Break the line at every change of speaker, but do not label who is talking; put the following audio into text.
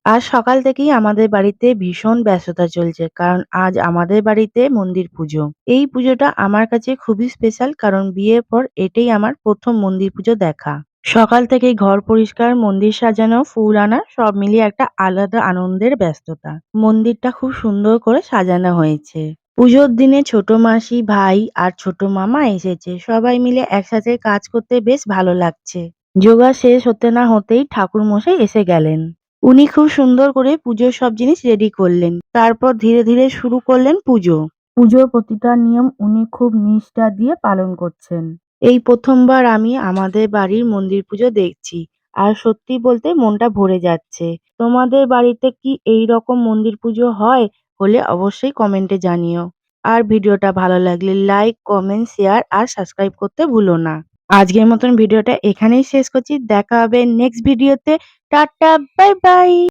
আজ সকাল থেকেই আমাদের বাড়িতে ভীষণ ব্যস্ততা চলছে। কারণ আজ আমাদের বাড়িতে মন্দির পুজো। এই পুজোটা আমার কাছে খুবই স্পেশাল কারণ বিয়ের পর এটাই আমার ১ম মন্দির পুজো দেখা। সকাল থেকেই ঘর পরিষ্কার, মন্দির সাজানো, ফুল আনা সব মিলিয়ে একটা আলাদা আনন্দের ব্যস্ততা। মন্দিরটা খুব সুন্দর করে সাজানো হয়েছে। পুজোর দিনে ছোট মাসি, ভাই আর ছোট মামা এসেছে। সবাই মিলে একসাথে কাজ করতে বেশ ভালো লাগছে। যোগা শেষ হতে না হতেই ঠাকুরমশাই এসে গেলেন। উনি খুব সুন্দর করে পুজোর সব জিনিস রেডি করলেন। তারপর ধীরে ধীরে শুরু করলেন পুজো। পুজোর প্রতিটা নিয়ম উনি খুব নিষ্ঠা দিয়ে পালন করছেন। এই প্রথমবার আমি আমাদের বাড়ির মন্দির পুজো দেখছি। আর সত্যি বলতে মনটা ভরে যাচ্ছে। তোমাদের বাড়িতে কি এই রকম মন্দির পুজো হয়? হলে অবশ্যই কমেন্টে জানিও। আর ভিডিওটা ভালো লাগলে লাইক, কমেন্ট, শেয়ার আর সাবস্ক্রাইব করতে ভুলো না। আজকের মতন ভিডিওটা এখানেই শেষ করছি। দেখা হবে নেক্সট ভিডিওতে। Tata, bye bye.